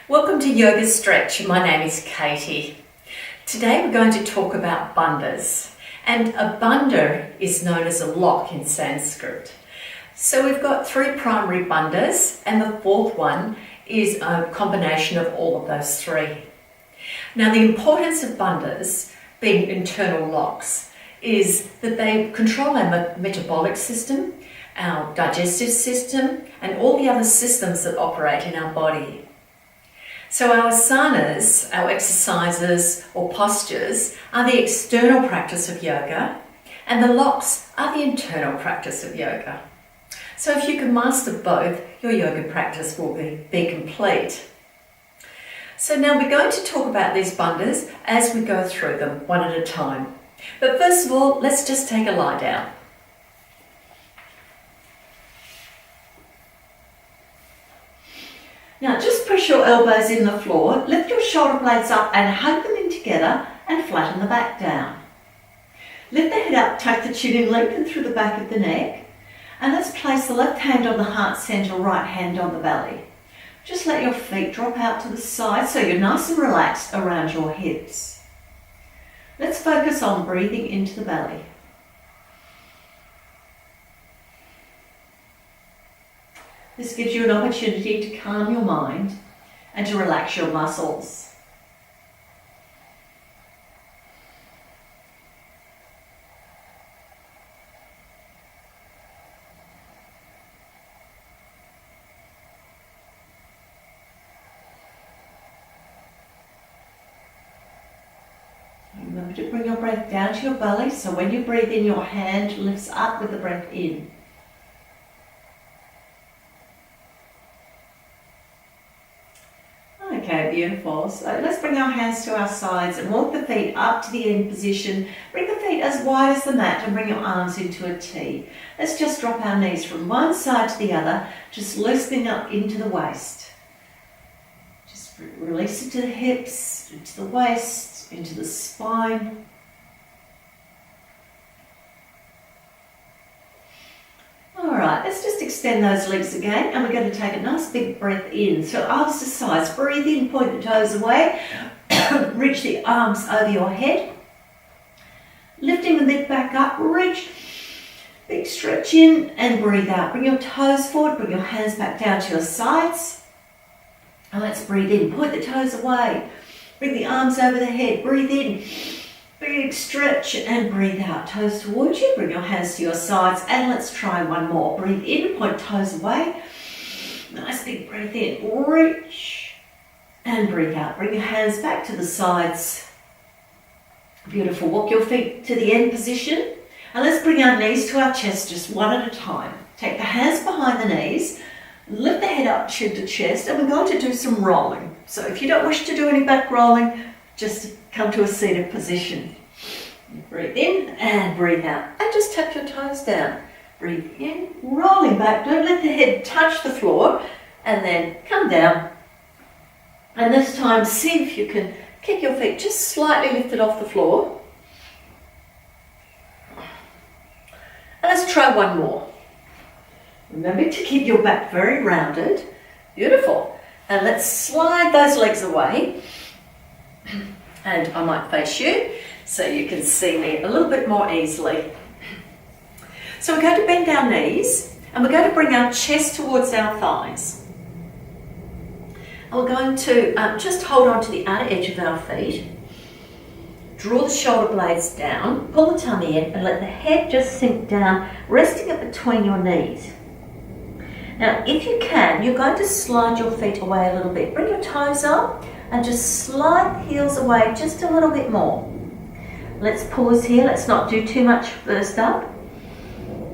Welcome to Yoga Stretch. My name is Katy. Today we're going to talk about bandhas. And a bandha is known as a lock in Sanskrit. So we've got three primary bandhas and the fourth one is a combination of all of those three. Now the importance of bandhas, being internal locks, is that they control our metabolic system, our digestive system, and all the other systems that operate in our body. So our asanas, our exercises or postures, are the external practice of yoga, and the locks are the internal practice of yoga. So if you can master both, your yoga practice will be complete. So now we're going to talk about these bandhas as we go through them one at a time. But first of all, let's just take a lie down. Now just press your elbows in the floor, lift your shoulder blades up and hug them in together and flatten the back down. Lift the head up, tuck the chin in, lengthen through the back of the neck, and let's place the left hand on the heart centre, right hand on the belly. Just let your feet drop out to the side so you're nice and relaxed around your hips. Let's focus on breathing into the belly. This gives you an opportunity to calm your mind and to relax your muscles. Remember to bring your breath down to your belly, so when you breathe in, your hand lifts up with the breath in. Okay, beautiful. So let's bring our hands to our sides and walk the feet up to the end position. Bring the feet as wide as the mat and bring your arms into a T. Let's just drop our knees from one side to the other, just loosening up into the waist. Just release it to the hips, into the waist, into the spine. Alright, let's just extend those legs again and we're going to take a nice big breath in. So arms to sides, breathe in, point the toes away, reach the arms over your head. Lifting the mid back up, reach, big stretch in and breathe out. Bring your toes forward, bring your hands back down to your sides. And let's breathe in, point the toes away, bring the arms over the head, breathe in. Big stretch and breathe out. Toes towards you, bring your hands to your sides and let's try one more. Breathe in, point toes away. Nice big breath in, reach and breathe out. Bring your hands back to the sides. Beautiful. Walk your feet to the end position and let's bring our knees to our chest just one at a time. Take the hands behind the knees, lift the head up, chin to chest, and we're going to do some rolling. So if you don't wish to do any back rolling, just come to a seated position. Breathe in and breathe out. And just tap your toes down. Breathe in, rolling back. Don't let the head touch the floor. And then come down. And this time, see if you can keep your feet just slightly lifted off the floor. And let's try one more. Remember to keep your back very rounded. Beautiful. And let's slide those legs away. And I might face you so you can see me a little bit more easily. So we're going to bend our knees and we're going to bring our chest towards our thighs. And we're going to just hold on to the outer edge of our feet. Draw the shoulder blades down, pull the tummy in and let the head just sink down, resting it between your knees. Now if you can, you're going to slide your feet away a little bit. Bring your toes up and just slide the heels away just a little bit more. Let's pause here, let's not do too much first up.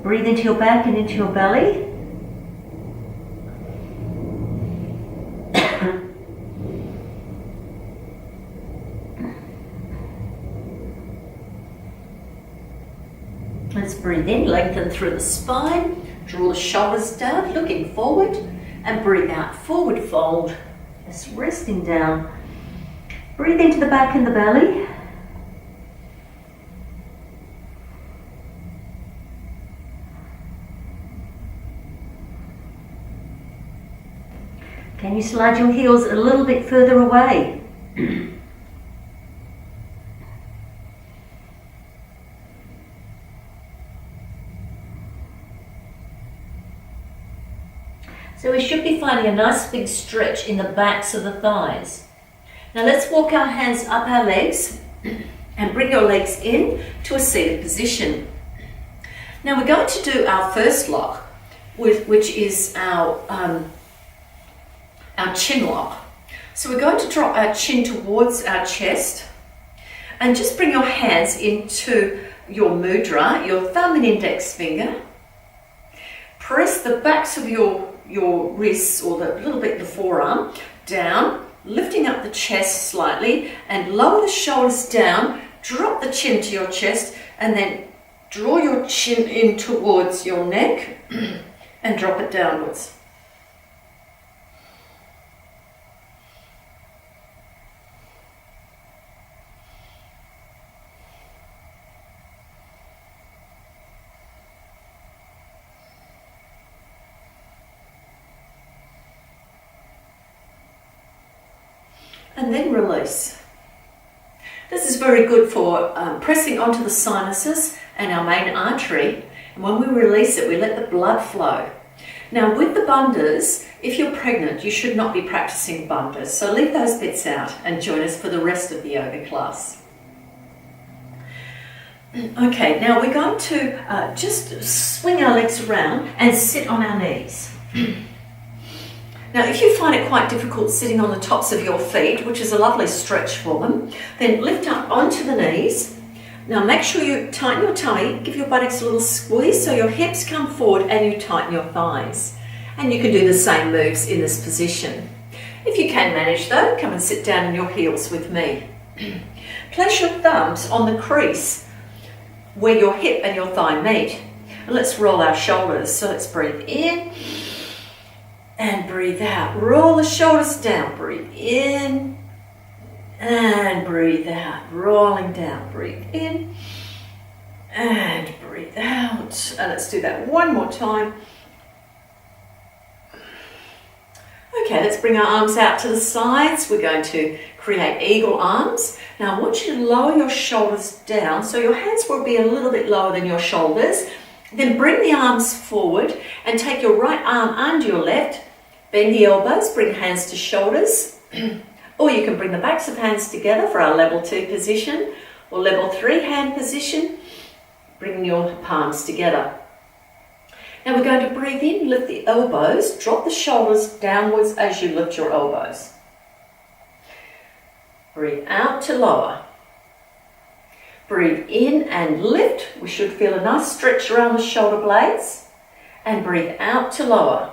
Breathe into your back and into your belly. Let's breathe in, lengthen through the spine, draw the shoulders down, looking forward, and breathe out, forward fold. Just resting down. Breathe into the back and the belly. Okay, and you slide your heels a little bit further away. So we should be finding a nice big stretch in the backs of the thighs. Now let's walk our hands up our legs and bring your legs in to a seated position. Now we're going to do our first lock, which is our chin lock. So we're going to drop our chin towards our chest and just bring your hands into your mudra, your thumb and index finger. Press the backs of your wrists, or the little bit of the forearm, down, lifting up the chest slightly, and lower the shoulders down, drop the chin to your chest, and then draw your chin in towards your neck and drop it downwards. And then release. This is very good for pressing onto the sinuses and our main artery. And when we release it, we let the blood flow. Now with the bandhas, if you're pregnant, you should not be practicing bandhas. So leave those bits out and join us for the rest of the yoga class. Okay, now we're going to just swing our legs around and sit on our knees. Now, if you find it quite difficult sitting on the tops of your feet, which is a lovely stretch for them, then lift up onto the knees. Now, make sure you tighten your tummy, give your buttocks a little squeeze so your hips come forward and you tighten your thighs. And you can do the same moves in this position. If you can manage though, come and sit down on your heels with me. Place your thumbs on the crease where your hip and your thigh meet. And let's roll our shoulders. So let's breathe in. And breathe out. Roll the shoulders down. Breathe in. And breathe out. Rolling down. Breathe in. And breathe out. And let's do that one more time. Okay, let's bring our arms out to the sides. We're going to create eagle arms. Now I want you to lower your shoulders down. So your hands will be a little bit lower than your shoulders. Then bring the arms forward and take your right arm under your left. Bend the elbows, bring hands to shoulders. Or you can bring the backs of hands together for our level 2 position or level 3 hand position, bringing your palms together. Now we're going to breathe in, lift the elbows, drop the shoulders downwards as you lift your elbows. Breathe out to lower. Breathe in and lift. We should feel a nice stretch around the shoulder blades. And breathe out to lower.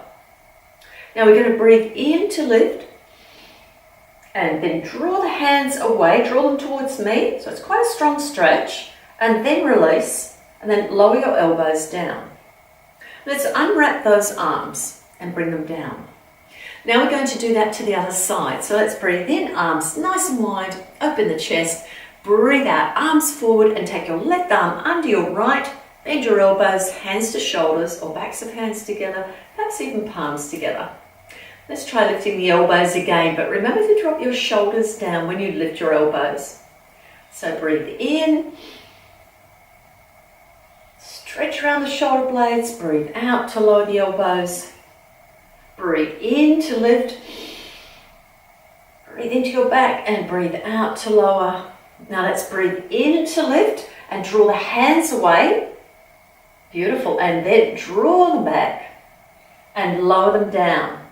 Now we're going to breathe in to lift. And then draw the hands away, draw them towards me. So it's quite a strong stretch. And then release. And then lower your elbows down. Let's unwrap those arms and bring them down. Now we're going to do that to the other side. So let's breathe in, arms nice and wide, open the chest. Breathe out, arms forward, and take your left arm under your right. Bend your elbows, hands to shoulders or backs of hands together, perhaps even palms together. Let's try lifting the elbows again, but remember to drop your shoulders down when you lift your elbows. So breathe in, stretch around the shoulder blades, breathe out to lower the elbows. Breathe in to lift, breathe into your back and breathe out to lower. Now let's breathe in to lift and draw the hands away. Beautiful. And then draw them back and lower them down.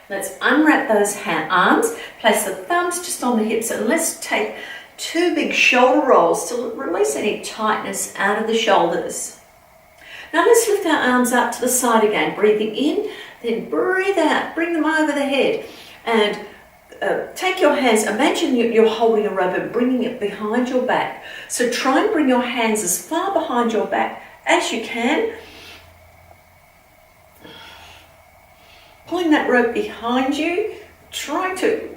Let's unwrap those arms, place the thumbs just on the hips, and let's take 2 big shoulder rolls to release any tightness out of the shoulders. Now let's lift our arms up to the side again, breathing in, then breathe out, bring them over the head, and take your hands, imagine you're holding a rope and bringing it behind your back. So try and bring your hands as far behind your back as you can. Pulling that rope behind you, trying to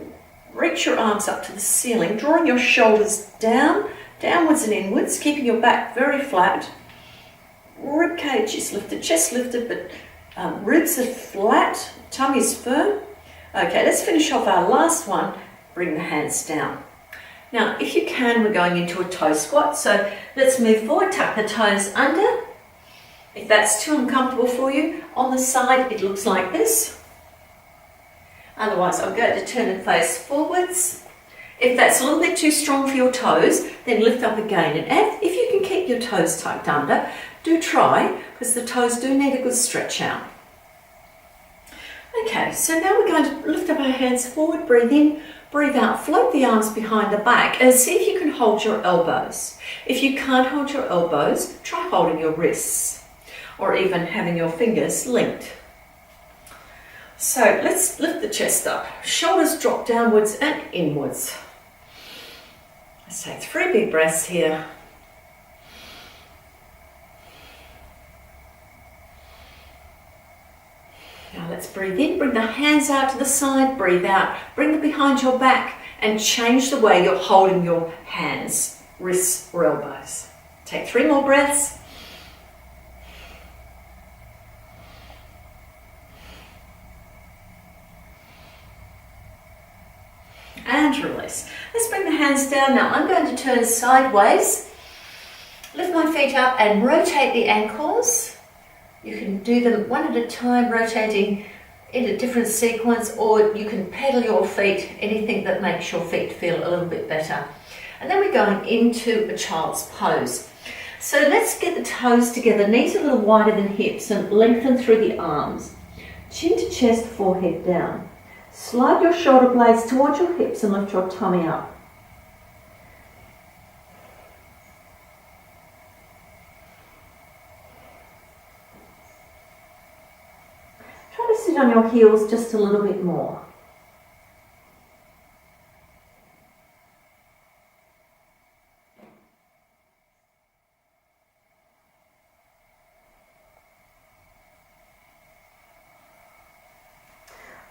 reach your arms up to the ceiling, drawing your shoulders down, downwards and inwards, keeping your back very flat. Rib cage is lifted, chest lifted, but ribs are flat, tummy is firm. Okay, let's finish off our last one. Bring the hands down. Now, if you can, we're going into a toe squat. So let's move forward, tuck the toes under. If that's too uncomfortable for you, on the side it looks like this. Otherwise, I'm going to turn and face forwards. If that's a little bit too strong for your toes, then lift up again. And if you can keep your toes tucked under, do try, because the toes do need a good stretch out. Okay, so now we're going to lift up our hands forward, breathe in, breathe out, float the arms behind the back and see if you can hold your elbows. If you can't hold your elbows, try holding your wrists or even having your fingers linked. So let's lift the chest up, shoulders drop downwards and inwards. Let's take 3 big breaths here. Now let's breathe in, bring the hands out to the side, breathe out, bring them behind your back and change the way you're holding your hands, wrists or elbows. Take 3 more breaths. And release. Let's bring the hands down. Now I'm going to turn sideways, lift my feet up and rotate the ankles. You can do them one at a time, rotating in a different sequence, or you can pedal your feet, anything that makes your feet feel a little bit better. And then we're going into a child's pose. So let's get the toes together, knees a little wider than hips and lengthen through the arms. Chin to chest, forehead down. Slide your shoulder blades towards your hips and lift your tummy up. Try to sit on your heels just a little bit more.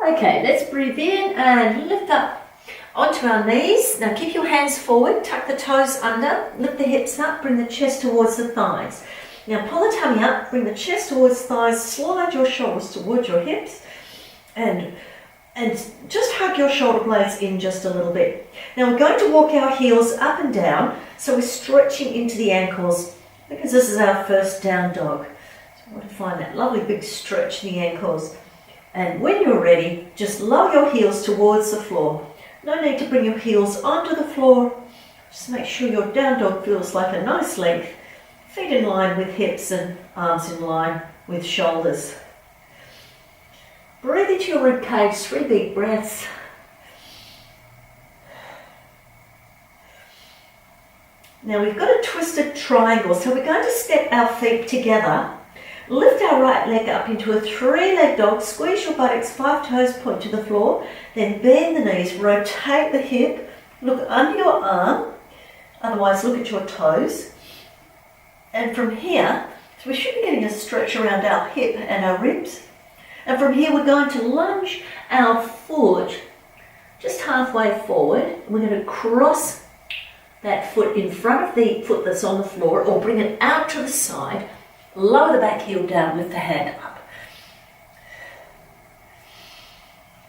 Okay, let's breathe in and lift up onto our knees. Now keep your hands forward, tuck the toes under, lift the hips up, bring the chest towards the thighs. Now pull the tummy up, bring the chest towards thighs, slide your shoulders towards your hips and just hug your shoulder blades in just a little bit. Now we're going to walk our heels up and down, so we're stretching into the ankles because this is our first down dog. So I want to find that lovely big stretch in the ankles. And when you're ready, just lower your heels towards the floor. No need to bring your heels onto the floor. Just make sure your down dog feels like a nice length. Feet in line with hips and arms in line with shoulders. Breathe into your rib cage, 3 big breaths. Now we've got a twisted triangle, so we're going to step our feet together. Lift our right leg up into a 3-leg dog, squeeze your buttocks, 5 toes point to the floor, then bend the knees, rotate the hip, look under your arm, otherwise look at your toes. And from here, so we should be getting a stretch around our hip and our ribs. And from here we're going to lunge our foot just halfway forward. We're going to cross that foot in front of the foot that's on the floor or bring it out to the side. Lower the back heel down, lift the hand up.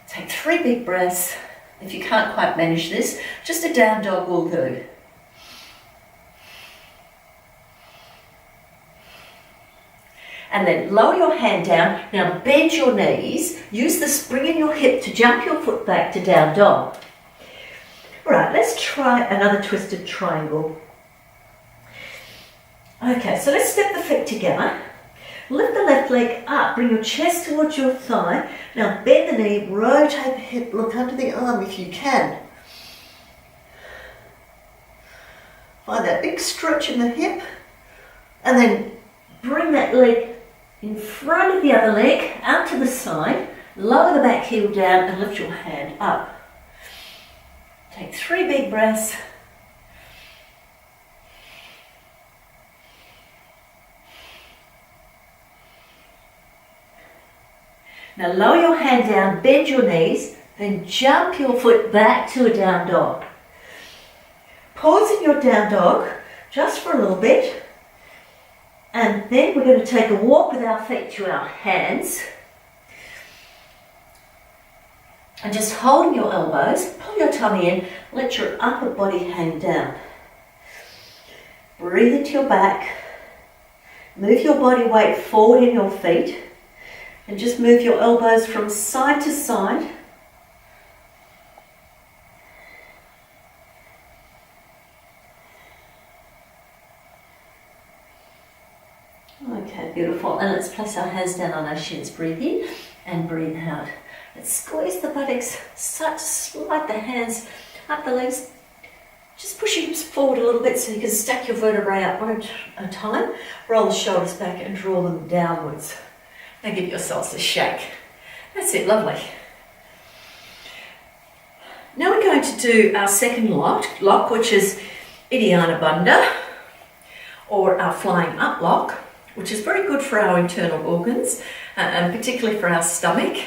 Take 3 big breaths. If you can't quite manage this, just a down dog will do. And then lower your hand down. Now bend your knees. Use the spring in your hip to jump your foot back to down dog. All right, let's try another twisted triangle. Okay, so let's step the feet together. Lift the left leg up, bring your chest towards your thigh. Now bend the knee, rotate the hip, look under the arm if you can. Find that big stretch in the hip. And then bring that leg in front of the other leg, out to the side. Lower the back heel down and lift your hand up. Take 3 big breaths. Now lower your hand down, bend your knees, then jump your foot back to a down dog. Pause in your down dog just for a little bit. And then we're going to take a walk with our feet to our hands. And just holding your elbows, pull your tummy in, let your upper body hang down. Breathe into your back. Move your body weight forward in your feet. And just move your elbows from side to side. Okay, beautiful. And let's place our hands down on our shins. Breathe in and breathe out. Let's squeeze the buttocks, start to slide the hands up the legs. Just push your hips forward a little bit so you can stack your vertebrae up one at a time. Roll the shoulders back and draw them downwards. Now give yourselves a shake. That's it, lovely. Now we're going to do our second lock, which is Uddiyana Bandha, or our flying up lock, which is very good for our internal organs, and particularly for our stomach.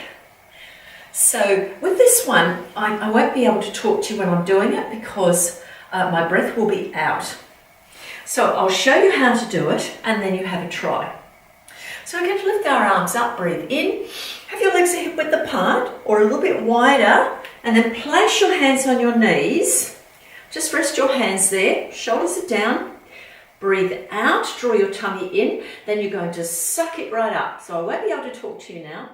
So with this one, I won't be able to talk to you when I'm doing it because my breath will be out. So I'll show you how to do it and then you have a try. So we're going to lift our arms up, breathe in, have your legs a hip width apart or a little bit wider, and then place your hands on your knees. Just rest your hands there, shoulders are down. Breathe out, draw your tummy in, then you're going to suck it right up. So I won't be able to talk to you now.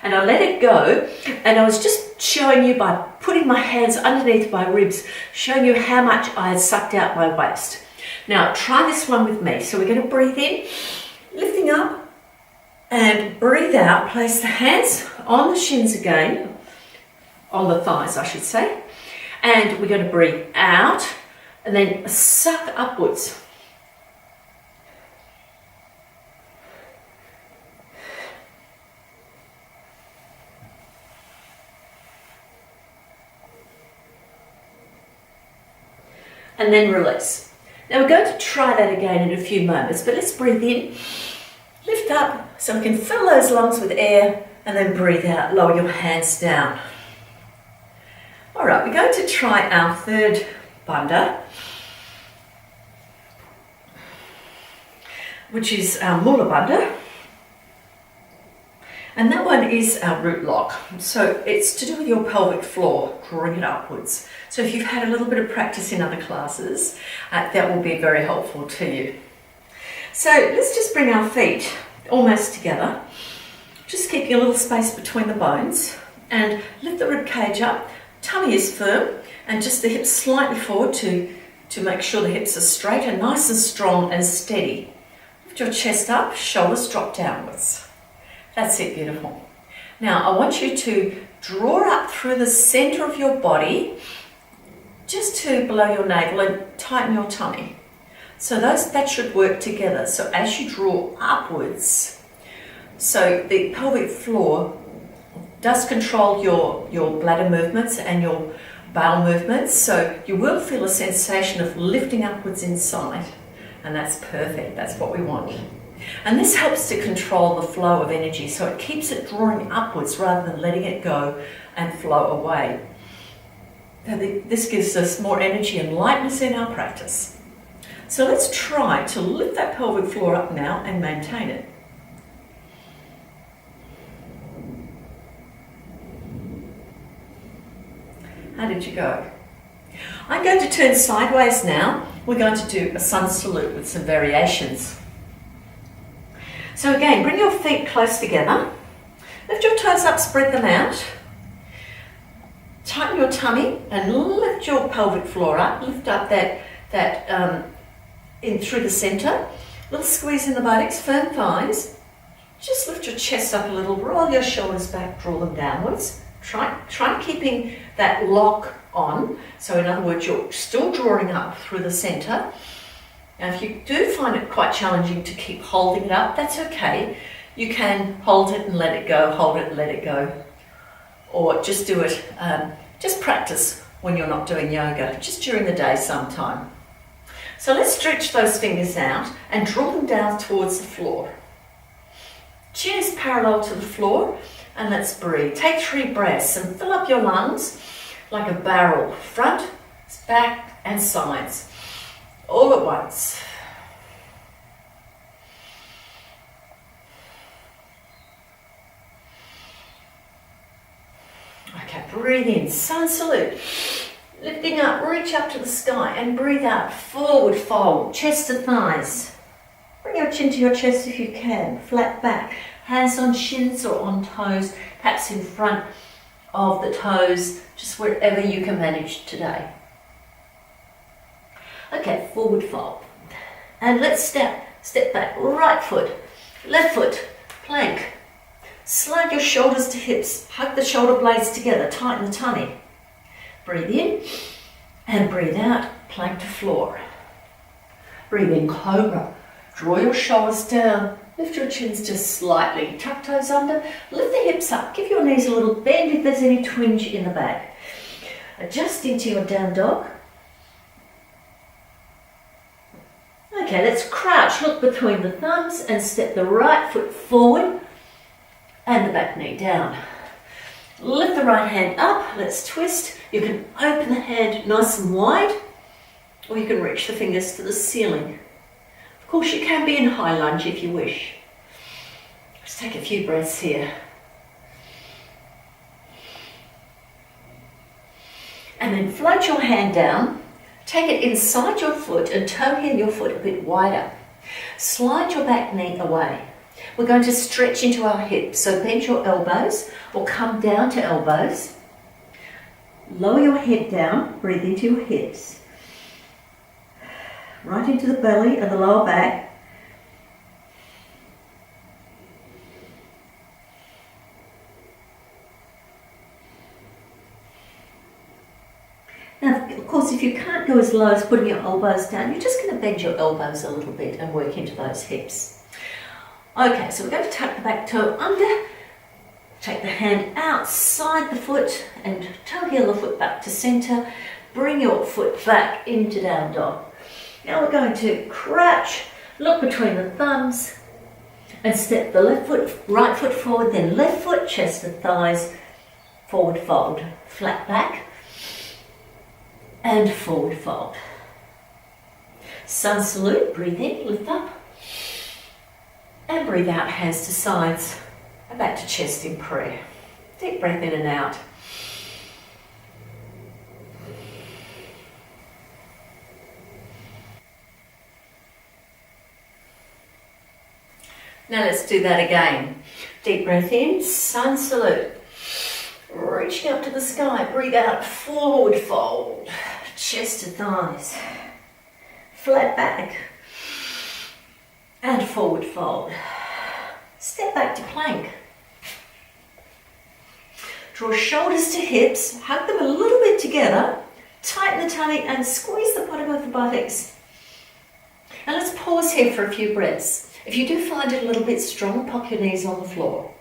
And I let it go, and I was just showing you by putting my hands underneath my ribs, showing you how much I had sucked out my waist. Now try this one with me. So we're going to breathe in, lifting up, and breathe out. Place the hands on the shins again, on the thighs I should say, and we're going to breathe out, and then suck upwards. And then release. Now we're going to try that again in a few moments, but let's breathe in, lift up so we can fill those lungs with air, and then breathe out, lower your hands down. All right, we're going to try our third bandha, which is our Mula Bandha. And that one is our root lock. So it's to do with your pelvic floor, drawing it upwards. So if you've had a little bit of practice in other classes, that will be very helpful to you. So let's just bring our feet almost together, just keeping a little space between the bones, and lift the rib cage up. Tummy is firm, and just the hips slightly forward to make sure the hips are straight and nice and strong and steady. Lift your chest up, shoulders drop downwards. That's it, beautiful. Now I want you to draw up through the center of your body, just to below your navel, and tighten your tummy. So that should work together. So as you draw upwards, so the pelvic floor does control your bladder movements and your bowel movements. So you will feel a sensation of lifting upwards inside, and that's perfect. That's what we want. And this helps to control the flow of energy, so it keeps it drawing upwards rather than letting it go and flow away. This gives us more energy and lightness in our practice. So let's try to lift that pelvic floor up now and maintain it. How did you go? I'm going to turn sideways now. We're going to do a sun salute with some variations. So again, bring your feet close together, lift your toes up, spread them out, tighten your tummy and lift your pelvic floor up, lift up that in through the center, little squeeze in the buttocks, firm thighs, just lift your chest up a little, roll your shoulders back, draw them downwards, try keeping that lock on, so in other words you're still drawing up through the center. Now if you do find it quite challenging to keep holding it up, that's okay. You can hold it and let it go, hold it and let it go. Or just do it, just practice when you're not doing yoga, just during the day sometime. So let's stretch those fingers out and draw them down towards the floor. Chin is parallel to the floor, and let's breathe. Take 3 breaths and fill up your lungs. like a barrel, front, back and sides, all at once. Okay, breathe in, sun salute. Lifting up, reach up to the sky and breathe out, forward fold, chest to thighs. Bring your chin to your chest if you can, flat back, hands on shins or on toes, perhaps in front of the toes, just wherever you can manage today. Okay, forward fold. And let's step back, right foot, left foot, plank. Slide your shoulders to hips, hug the shoulder blades together, tighten the tummy. Breathe in and breathe out, plank to floor. Breathe in, cobra. Draw your shoulders down, lift your chins just slightly, tuck toes under, lift the hips up, give your knees a little bend if there's any twinge in the back. Adjust into your down dog. Okay, let's crouch, look between the thumbs and step the right foot forward and the back knee down. Lift the right hand up, let's twist. You can open the hand nice and wide, or you can reach the fingers to the ceiling. Of course, you can be in high lunge if you wish. Let's take a few breaths here. And then float your hand down, take it inside your foot and toe heel your foot a bit wider. Slide your back knee away. We're going to stretch into our hips, so bend your elbows or come down to elbows. Lower your head down, breathe into your hips. Right into the belly and the lower back. Now, of course, if you can't go as low as putting your elbows down, you're just going to bend your elbows a little bit and work into those hips. Okay, so we're going to tuck the back toe under, take the hand outside the foot and toe heel the foot back to center. Bring your foot back into down dog. Now we're going to crouch, look between the thumbs and step the left foot, right foot forward, then left foot, chest to thighs, forward fold, flat back and forward fold. Sun salute, breathe in, lift up. And breathe out, hands to sides, and back to chest in prayer. Deep breath in and out. Now let's do that again. Deep breath in, sun salute. Reaching up to the sky, breathe out, forward fold, chest to thighs, flat back. And forward fold. Step back to plank. Draw shoulders to hips, hug them a little bit together, tighten the tummy and squeeze the bottom of the buttocks. And let's pause here for a few breaths. If you do find it a little bit strong, pop your knees on the floor.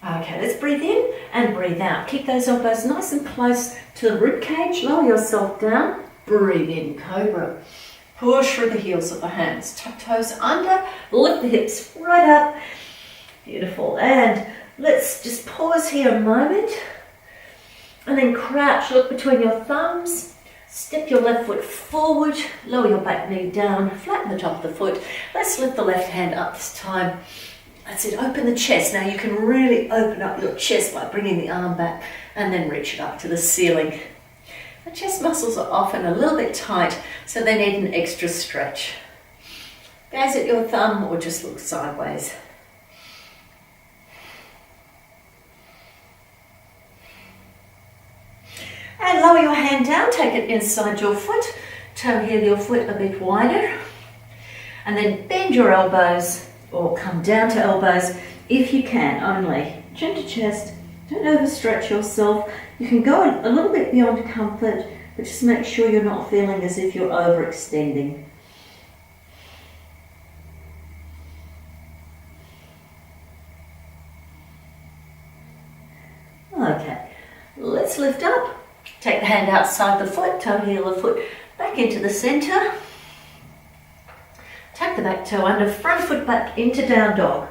Okay, let's breathe in and breathe out. Keep those elbows nice and close to the rib cage. Lower yourself down. Breathe in, cobra. Push through the heels of the hands. Tuck toes under. Lift the hips right up. Beautiful. And let's just pause here a moment. And then crouch. Look between your thumbs. Step your left foot forward. Lower your back knee down. Flatten the top of the foot. Let's lift the left hand up this time. That's it, open the chest. Now you can really open up your chest by bringing the arm back and then reach it up to the ceiling. The chest muscles are often a little bit tight, so they need an extra stretch. Gaze at your thumb or just look sideways. And lower your hand down, take it inside your foot, toe heel your foot a bit wider, and then bend your elbows or come down to elbows if you can only. Chin to chest, don't overstretch yourself. You can go a little bit beyond comfort, but just make sure you're not feeling as if you're overextending. Okay, let's lift up. Take the hand outside the foot, toe heel the foot back into the center. Tuck the back toe under, front foot back into down dog.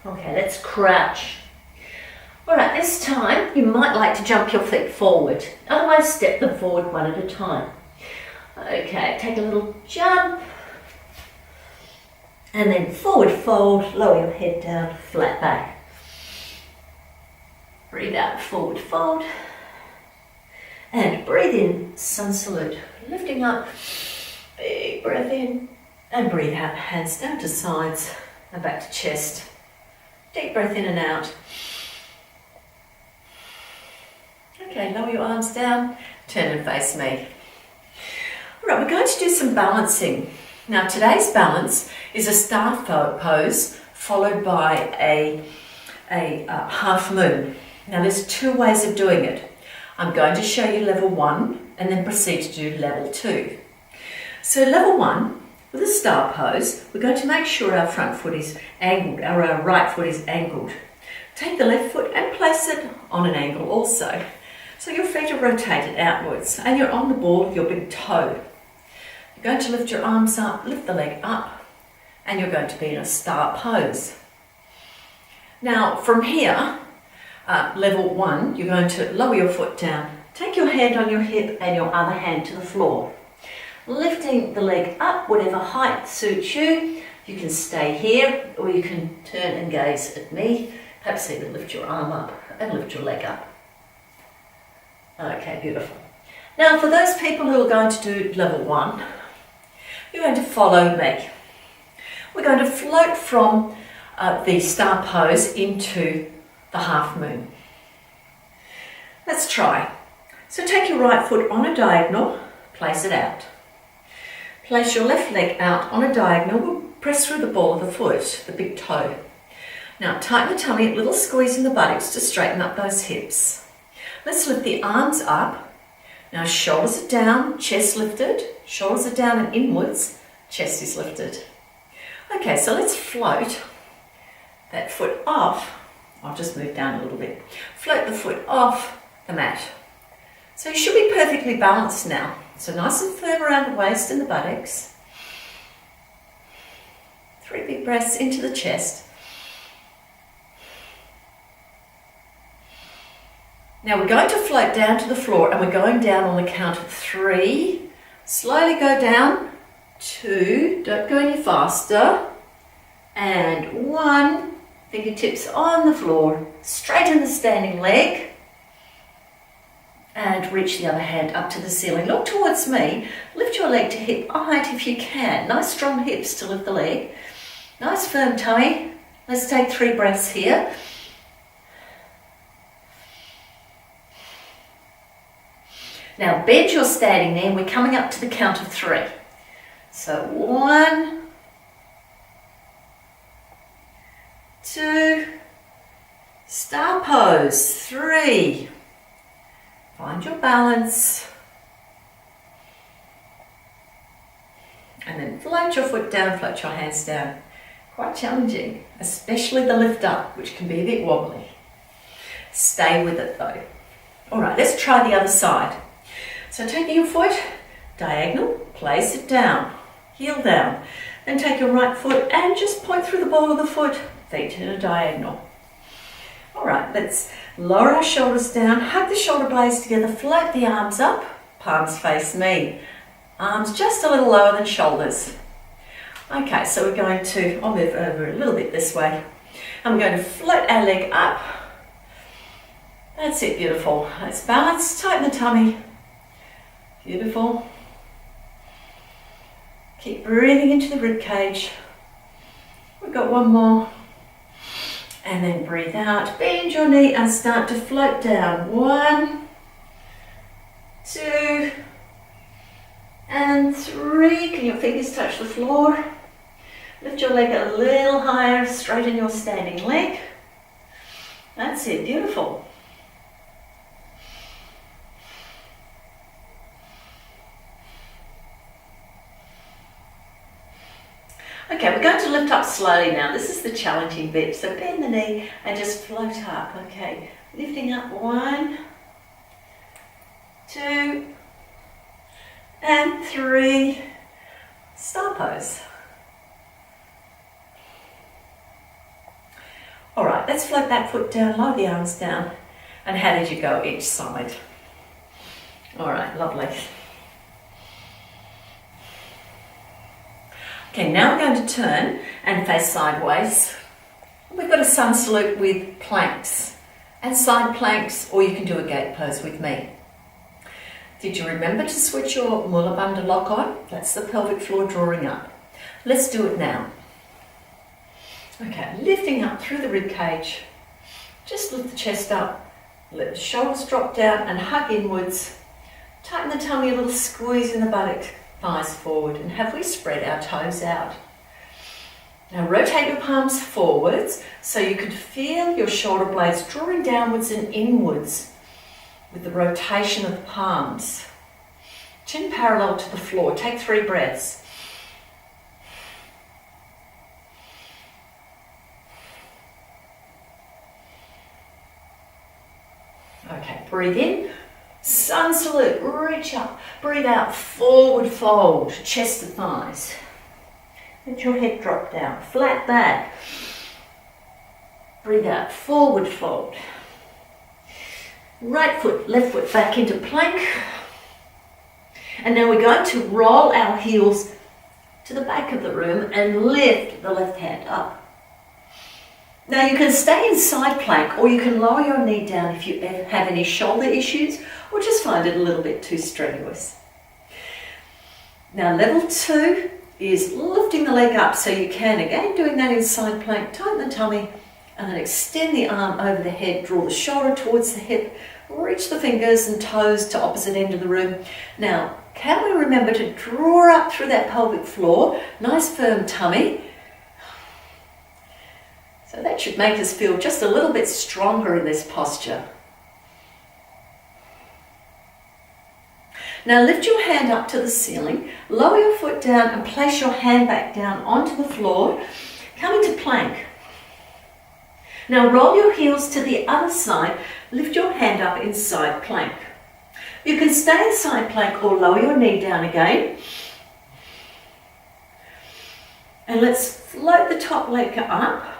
Okay, let's crouch. All right, this time you might like to jump your feet forward. Otherwise, step them forward one at a time. Okay, take a little jump. And then forward fold, lower your head down, flat back. Breathe out, forward fold. And breathe in, sun salute. Lifting up, big breath in. And breathe out, hands down to sides and back to chest. Deep breath in and out. Okay, lower your arms down, turn and face me. All right, we're going to do some balancing. Now today's balance is a star pose followed by a half moon. Now there's two ways of doing it. I'm going to show you level 1 and then proceed to do level 2. So level 1, with a star pose, we're going to make sure our front foot is angled, our right foot is angled. Take the left foot and place it on an angle also. So your feet are rotated outwards and you're on the ball of your big toe. You're going to lift your arms up, lift the leg up, and you're going to be in a star pose. Now from here, level 1, you're going to lower your foot down. Take your hand on your hip and your other hand to the floor. Lifting the leg up, whatever height suits you. You can stay here or you can turn and gaze at me. Perhaps even lift your arm up and lift your leg up. Okay, beautiful. Now for those people who are going to do level 1, you're going to follow me. We're going to float from the star pose into the half moon. Let's try. So take your right foot on a diagonal, place it out. Place your left leg out on a diagonal, we'll press through the ball of the foot, the big toe. Now tighten the tummy, a little squeeze in the buttocks to straighten up those hips. Let's lift the arms up. Now shoulders are down, chest lifted, shoulders are down and inwards, chest is lifted. Okay, so let's float that foot off. I'll just move down a little bit. Float the foot off the mat. So you should be perfectly balanced now. So nice and firm around the waist and the buttocks. 3 big breaths into the chest. Now we're going to float down to the floor and we're going down on the count of 3. Slowly go down. 2, don't go any faster. And 1, fingertips on the floor. Straighten the standing leg. And reach the other hand up to the ceiling. Look towards me. Lift your leg to hip height if you can. Nice strong hips to lift the leg. Nice firm tummy. Let's take 3 breaths here. Now bend your standing there and we're coming up to the count of 3. So 1, 2, star pose, 3. Find your balance. And then float your foot down, float your hands down. Quite challenging, especially the lift up, which can be a bit wobbly. Stay with it though. All right, let's try the other side. So taking your foot, diagonal, place it down, heel down. Then take your right foot and just point through the ball of the foot, feet in a diagonal. All right, let's lower our shoulders down, hug the shoulder blades together, float the arms up, palms face me. Arms just a little lower than shoulders. Okay, so we're going to, I'll move over a little bit this way. I'm going to float our leg up. That's it, beautiful. Let's balance, tighten the tummy. Beautiful. Keep breathing into the rib cage. We've got 1 more. And then breathe out. Bend your knee and start to float down. 1, 2, and 3. Can your fingers touch the floor? Lift your leg a little higher. Straighten your standing leg. That's it. Beautiful. Okay, we're going to lift up slowly now. This is the challenging bit. So bend the knee and just float up. Okay, lifting up. 1, 2, and 3, star pose. All right, let's float that foot down, lower the arms down. And how did you go each side? All right, lovely. Okay, now we're going to turn and face sideways. We've got a sun salute with planks and side planks, or you can do a gate pose with me. Did you remember to switch your Mula Bandha lock on? That's the pelvic floor drawing up. Let's do it now. Okay, lifting up through the rib cage. Just lift the chest up, let the shoulders drop down and hug inwards. Tighten the tummy, a little squeeze in the buttock, thighs forward, and have we spread our toes out. Now rotate your palms forwards so you can feel your shoulder blades drawing downwards and inwards with the rotation of the palms. Chin parallel to the floor. Take 3 breaths. Okay, breathe in. Sun salute, reach up. Breathe out, forward fold, chest to thighs. Let your head drop down, flat back. Breathe out, forward fold. Right foot, left foot back into plank. And now we're going to roll our heels to the back of the room and lift the left hand up. Now you can stay in side plank, or you can lower your knee down if you have any shoulder issues or just find it a little bit too strenuous. Now level 2 is lifting the leg up so you can, again doing that in side plank, tighten the tummy and then extend the arm over the head, draw the shoulder towards the hip, reach the fingers and toes to opposite end of the room. Now can we remember to draw up through that pelvic floor, nice firm tummy. So that should make us feel just a little bit stronger in this posture. Now lift your hand up to the ceiling, lower your foot down and place your hand back down onto the floor. Come into plank. Now roll your heels to the other side, lift your hand up in side plank. You can stay in side plank or lower your knee down again. And let's float the top leg up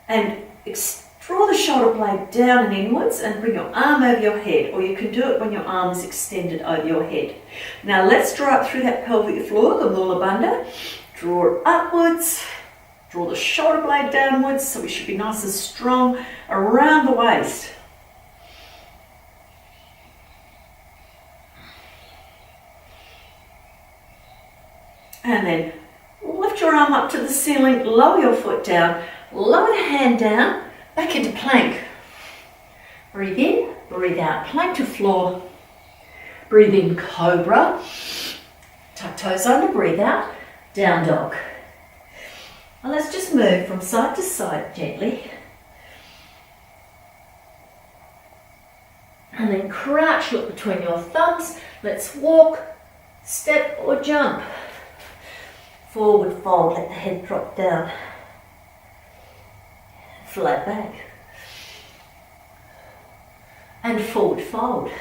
and draw the shoulder blade down and inwards and bring your arm over your head, or you can do it when your arm is extended over your head. Now let's draw up through that pelvic floor, the Mula Bandha. Draw upwards, draw the shoulder blade downwards, so we should be nice and strong around the waist. And then lift your arm up to the ceiling, lower your foot down, lower the hand down, back into plank. Breathe in, breathe out, plank to floor. Breathe in, cobra. Tuck toes under, breathe out, down dog. And let's just move from side to side gently. And then crouch, look between your thumbs. Let's walk, step or jump. Forward fold, let the head drop down. Flat back. And forward fold.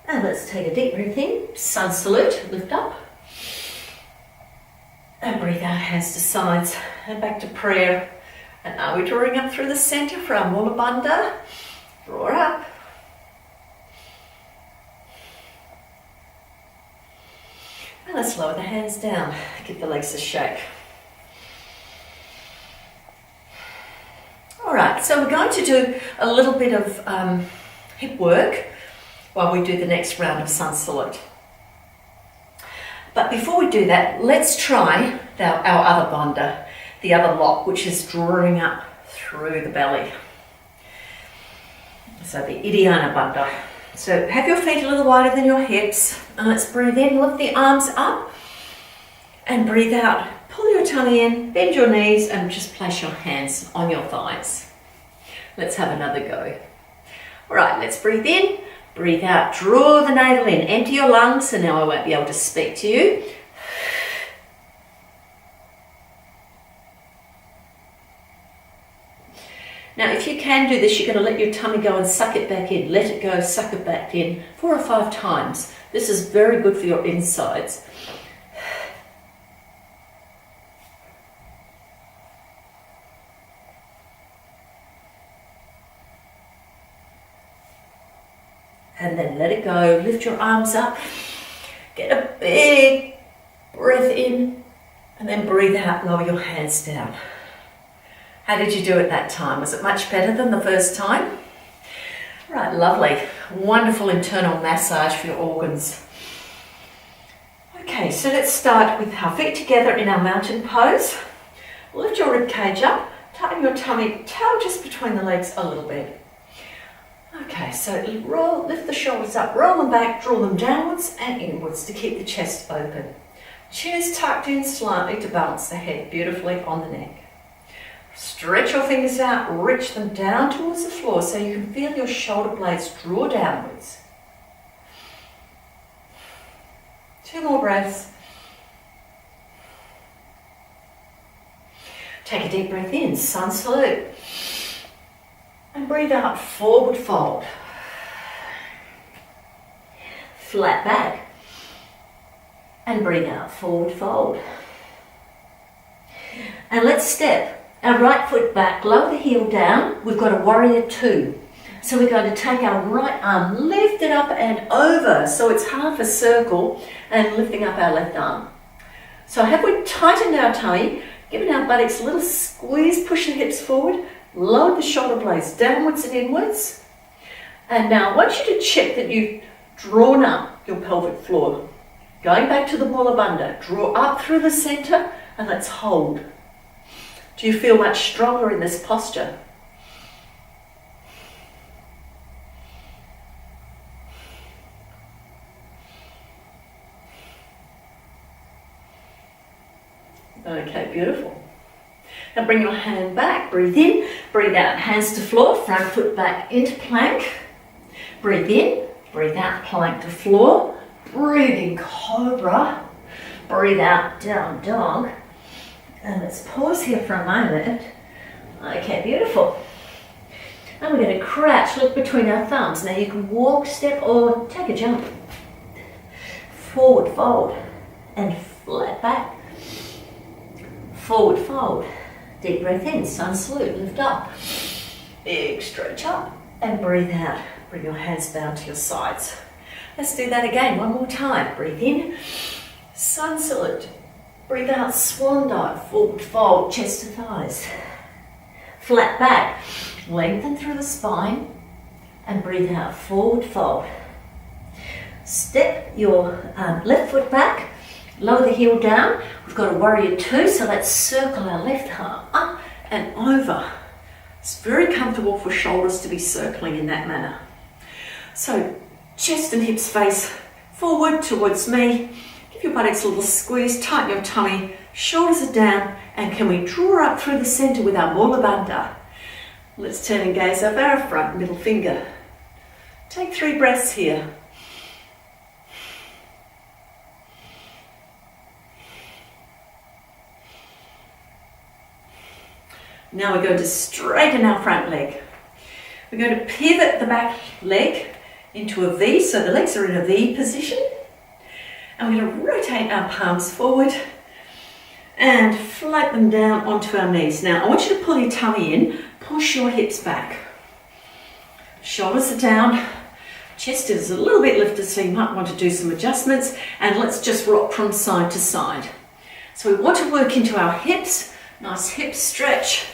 And let's take a deep breath in, sun salute, lift up. And breathe out, hands to sides, and back to prayer. And now we're drawing up through the center for our Mula Bandha. Draw up. And let's lower the hands down. Give the legs a shake. All right, so we're going to do a little bit of hip work while we do the next round of sun salute. But before we do that, let's try our other bandha, the other lock, which is drawing up through the belly. So the Uddiyana Bandha. So have your feet a little wider than your hips. And let's breathe in, lift the arms up and breathe out. Pull your tummy in, bend your knees and just place your hands on your thighs. Let's have another go. All right, let's breathe in, breathe out, draw the navel in, empty your lungs, and now I won't be able to speak to you. Now, if you can do this, you're going to let your tummy go and suck it back in. Let it go, suck it back in 4 or 5 times. This is very good for your insides. And then let it go. Lift your arms up. Get a big breath in. And then breathe out. Lower your hands down. How did you do it that time? Was it much better than the first time? Right, lovely. Wonderful internal massage for your organs. Okay, so let's start with our feet together in our mountain pose. Lift your rib cage up. Tighten your tummy, tail just between the legs a little bit. Okay, so lift the shoulders up, roll them back, draw them downwards and inwards to keep the chest open. Chin is tucked in slightly to balance the head beautifully on the neck. Stretch your fingers out, reach them down towards the floor so you can feel your shoulder blades draw downwards. 2 more breaths. Take a deep breath in, sun salute. And breathe out, forward fold. Flat back. And breathe out, forward fold. And let's step our right foot back, lower the heel down. We've got a warrior 2. So we're going to take our right arm, lift it up and over. So it's half a circle and lifting up our left arm. So have we tightened our tummy, given our buttocks a little squeeze, push the hips forward, lower the shoulder blades downwards and inwards. And now I want you to check that you've drawn up your pelvic floor. Going back to the Mula Bandha, draw up through the center and let's hold. Do you feel much stronger in this posture? Okay, beautiful. Now bring your hand back, breathe in, breathe out, hands to floor, front foot back into plank. Breathe in, breathe out, plank to floor. Breathe in, cobra. Breathe out, down dog. And let's pause here for a moment. Okay, beautiful. And we're going to crouch, look between our thumbs. Now you can walk, step, or take a jump. Forward fold and flat back. Forward fold. Deep breath in, sun salute, lift up. Big stretch up and breathe out. Bring your hands down to your sides. Let's do that again, one more time. Breathe in, sun salute. Breathe out, swan dive, forward fold, chest to thighs. Flat back, lengthen through the spine and breathe out, forward fold. Step your left foot back, lower the heel down. We've got a warrior 2, so let's circle our left arm up and over. It's very comfortable for shoulders to be circling in that manner. So chest and hips face forward towards me. Give your buttocks a little squeeze, tighten your tummy, shoulders are down, and can we draw up through the center with our Mula Bandha? Let's turn and gaze over our front middle finger. Take 3 breaths here. Now we're going to straighten our front leg. We're going to pivot the back leg into a V, so the legs are in a V position. And we're going to rotate our palms forward and float them down onto our knees. Now, I want you to pull your tummy in, push your hips back. Shoulders are down, chest is a little bit lifted, so you might want to do some adjustments. And let's just rock from side to side. So we want to work into our hips, nice hip stretch.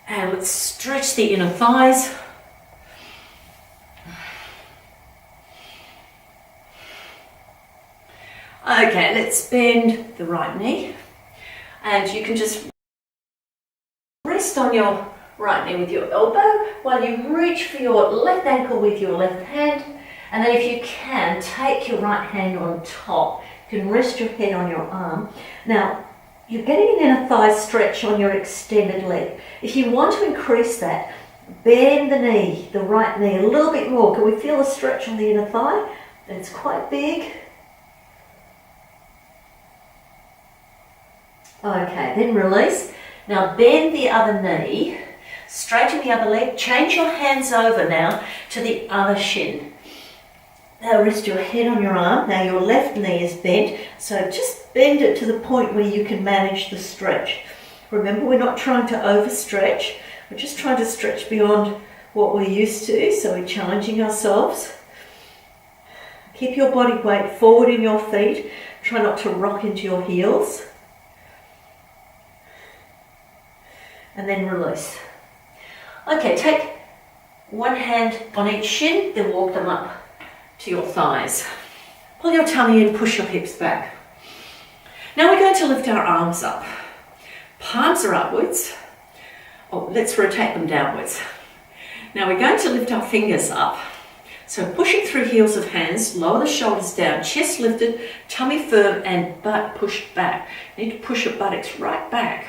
And let's stretch the inner thighs. Okay, let's bend the right knee. And you can just rest on your right knee with your elbow while you reach for your left ankle with your left hand. And then if you can, take your right hand on top. You can rest your head on your arm. Now, you're getting an inner thigh stretch on your extended leg. If you want to increase that, bend the knee, the right knee, a little bit more. Can we feel a stretch on the inner thigh? It's quite big. Okay, then release. Now bend the other knee Straighten the other leg. Change your hands over now to the other shin. Now rest your head on your arm. Now your left knee is bent, so just bend it to the point where you can manage the stretch. Remember, we're not trying to overstretch. We're just trying to stretch beyond what we're used to, so we're challenging ourselves. Keep your body weight forward in your feet. Try not to rock into your heels. And then release. Okay, take one hand on each shin, then walk them up to your thighs. Pull your tummy in, push your hips back. Now we're going to lift our arms up. Palms are upwards. Oh, let's rotate them downwards. Now we're going to lift our fingers up. So pushing through heels of hands, lower the shoulders down, chest lifted, tummy firm and butt pushed back. You need to push your buttocks right back.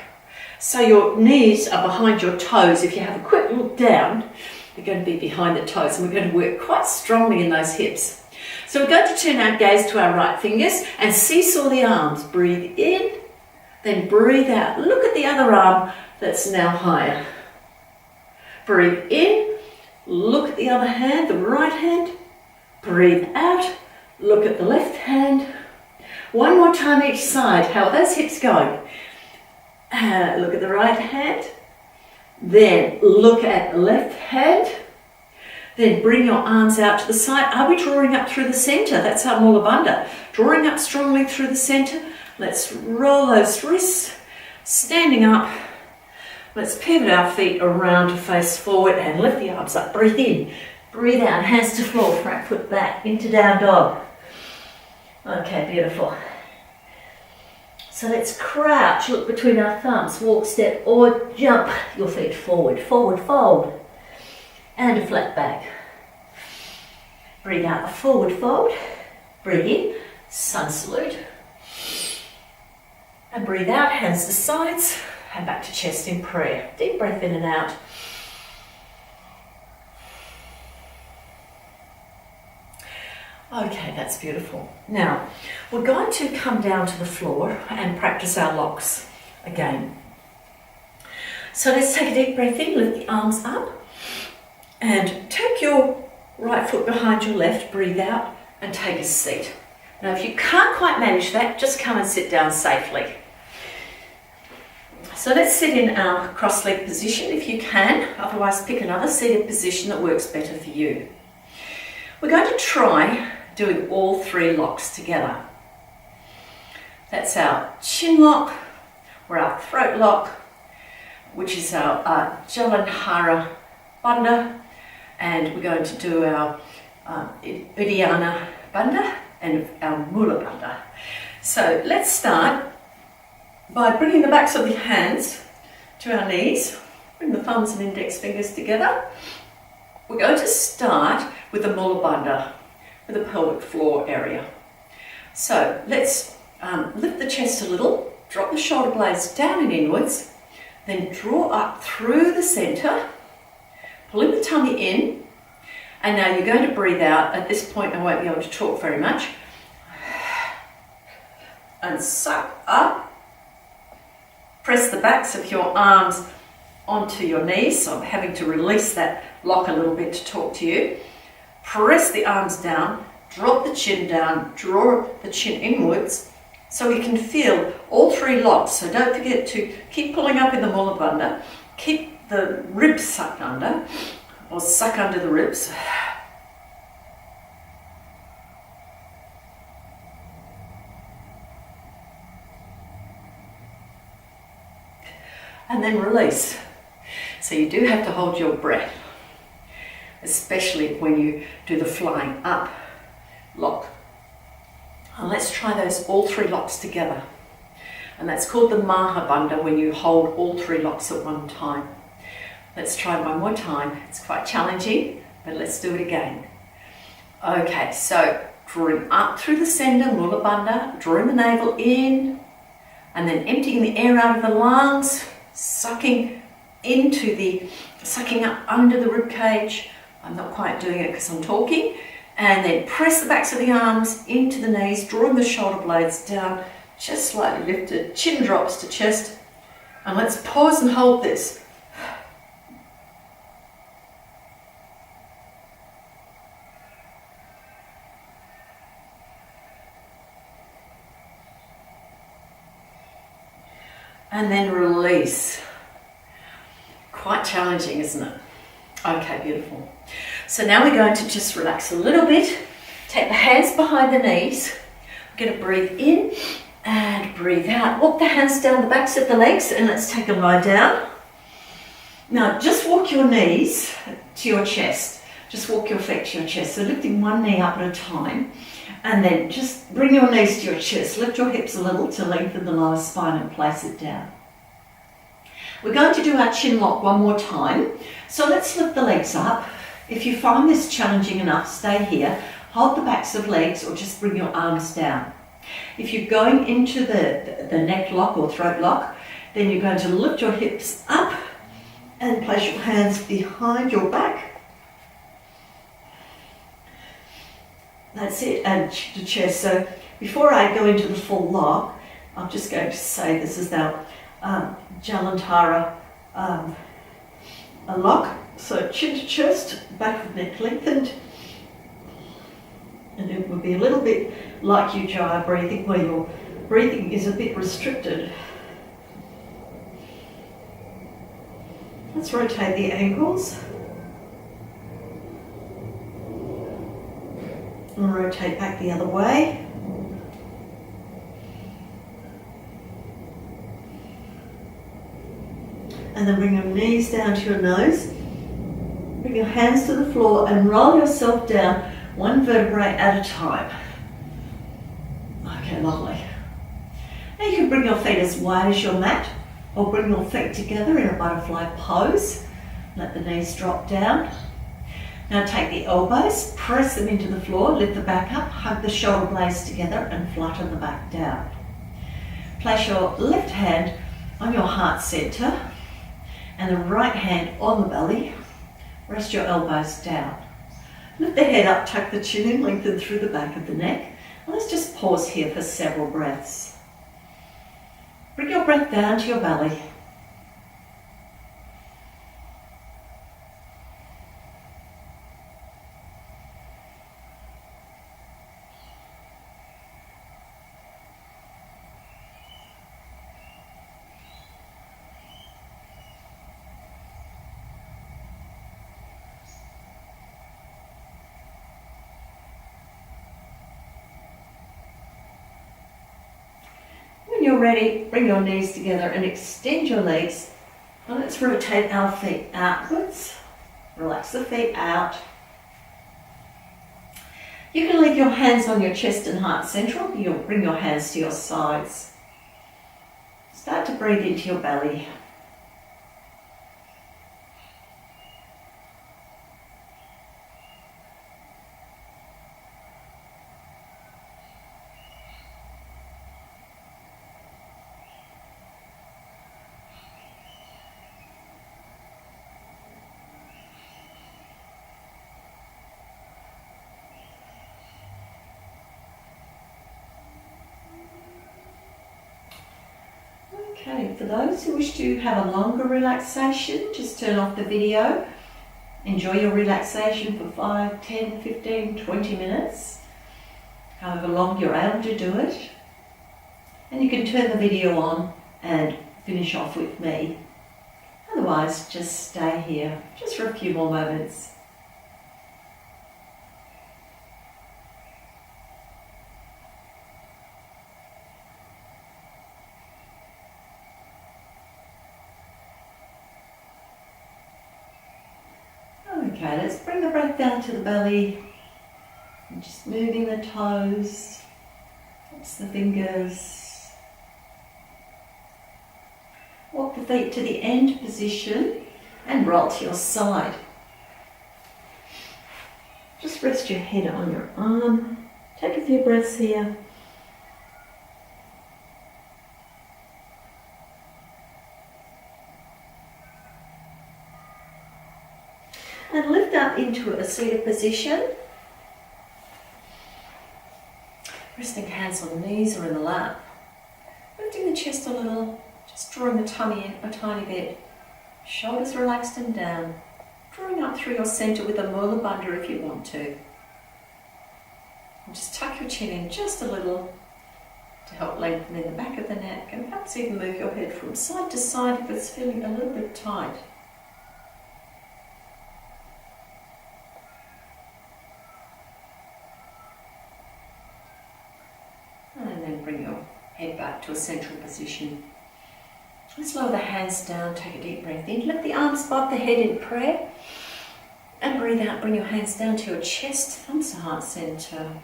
So your knees are behind your toes. If you have a quick look down, you're going to be behind the toes, and we're going to work quite strongly in those hips. So we're going to turn our gaze to our right fingers and seesaw the arms. Breathe in, then breathe out. Look at the other arm that's now higher. Breathe in, look at the other hand, the right hand. Breathe out, look at the left hand. One more time each side. How are those hips going? Look at the right hand. Then look at the left hand. Then bring your arms out to the side. Are we drawing up through the center? That's our Mula Bandha. Drawing up strongly through the center. Let's roll those wrists. Standing up. Let's pivot our feet around to face forward and lift the arms up. Breathe in. Breathe out. Hands to floor. Front foot back into down dog. Okay, beautiful. So let's crouch, look between our thumbs, walk, step or jump your feet forward, forward fold and a flat back. Breathe out, a forward fold, breathe in, sun salute and breathe out, hands to sides and back to chest in prayer. Deep breath in and out. Okay, that's beautiful. Now, we're going to come down to the floor and practice our locks again. So let's take a deep breath in, lift the arms up, and take your right foot behind your left, breathe out, and take a seat. Now, if you can't quite manage that, just come and sit down safely. So let's sit in our cross-legged position if you can, otherwise pick another seated position that works better for you. We're going to try doing all three locks together. That's our chin lock, or our throat lock, which is our Jalandhara Bandha, and we're going to do our Uddiyana Bandha and our Mula Bandha. So let's start by bringing the backs of the hands to our knees, bring the thumbs and index fingers together. We're going to start with the Mula Bandha, with the pelvic floor area. So let's lift the chest a little, drop the shoulder blades down and inwards, then draw up through the center, pulling the tummy in, and now you're going to breathe out. At this point I won't be able to talk very much. And suck up. Press the backs of your arms onto your knees, so I'm having to release that lock a little bit to talk to you. Press the arms down, drop the chin down, draw the chin inwards so we can feel all three locks. So don't forget to keep pulling up in the Mula Bandha, keep the ribs sucked under, or suck under the ribs. And then release. So you do have to hold your breath, especially when you do the flying up lock. And let's try those all three locks together. And that's called the Maha Bandha, when you hold all three locks at one time. Let's try one more time. It's quite challenging, but let's do it again. Okay, so drawing up through the center, Mula Bandha, drawing the navel in, and then emptying the air out of the lungs, sucking up under the rib cage. I'm not quite doing it because I'm talking. And then press the backs of the arms into the knees, drawing the shoulder blades down, chest slightly lifted, chin drops to chest. And let's pause and hold this. and then release. Quite challenging, isn't it? Okay, beautiful. So now we're going to just relax a little bit. Take the hands behind the knees. We're going to breathe in and breathe out. Walk the hands down the backs of the legs and let's take a lie down. Now just walk your knees to your chest. Just walk your feet to your chest. So lifting one knee up at a time. And then just bring your knees to your chest. Lift your hips a little to lengthen the lower spine and place it down. We're going to do our chin lock one more time. So let's lift the legs up. If you find this challenging enough, stay here. Hold the backs of legs or just bring your arms down. If you're going into the neck lock or throat lock, then you're going to lift your hips up and place your hands behind your back. That's it, and the chest. So before I go into the full lock, I'm just going to say this is our Jalantara a lock. So chin to chest, back of neck lengthened. And it will be a little bit like Ujjayi breathing, where your breathing is a bit restricted. Let's rotate the ankles. And rotate back the other way. And then bring your knees down to your nose. Bring your hands to the floor and roll yourself down one vertebrae at a time. Okay, lovely. Now you can bring your feet as wide as your mat or bring your feet together in a butterfly pose. Let the knees drop down. Now take the elbows, press them into the floor, lift the back up, hug the shoulder blades together and flutter the back down. Place your left hand on your heart center and the right hand on the belly. Rest your elbows down. Lift the head up, tuck the chin in, lengthen through the back of the neck. And let's just pause here for several breaths. Bring your breath down to your belly. When you're ready, bring your knees together and extend your legs. And let's rotate our feet outwards. Relax the feet out. You can leave your hands on your chest and heart central. You'll bring your hands to your sides. Start to breathe into your belly. Okay, for those who wish to have a longer relaxation, just turn off the video. Enjoy your relaxation for 5, 10, 15, 20 minutes, however long you're able to do it. And you can turn the video on and finish off with me. Otherwise, just stay here just for a few more moments. Okay, let's bring the breath down to the belly. And just moving the toes, touch the fingers. Walk the feet to the end position and roll to your side. Just rest your head on your arm. Take a few breaths here. And lift up into a seated position. Resting hands on the knees or in the lap. Lifting the chest a little, just drawing the tummy in a tiny bit. Shoulders relaxed and down. Drawing up through your center with a Mula Bandha if you want to. And just tuck your chin in just a little. to help lengthen in the back of the neck, and perhaps even move your head from side to side if it's feeling a little bit tight. And then bring your head back to a central position. Let's lower the hands down, take a deep breath in, lift the arms above the head in prayer, and breathe out, bring your hands down to your chest, thumbs to heart center.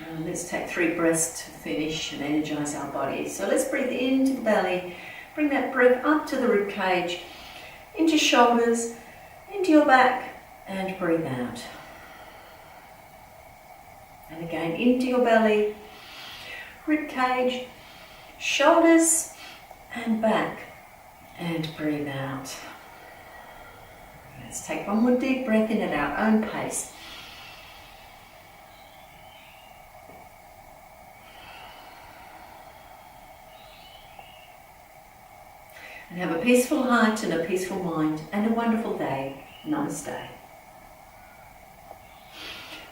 And let's take 3 breaths to finish and energize our body. So let's breathe into the belly, bring that breath up to the rib cage, into shoulders, into your back, and breathe out. And again, into your belly, rib cage, shoulders, and back, and breathe out. Let's take one more deep breath in at our own pace. And have a peaceful heart and a peaceful mind and a wonderful day. Namaste.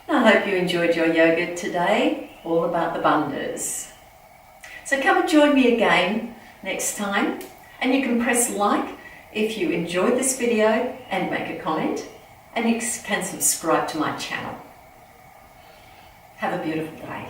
I hope you enjoyed your yoga today, all about the bandhas. So come and join me again next time, and you can press like if you enjoyed this video and make a comment, and you can subscribe to my channel. Have a beautiful day.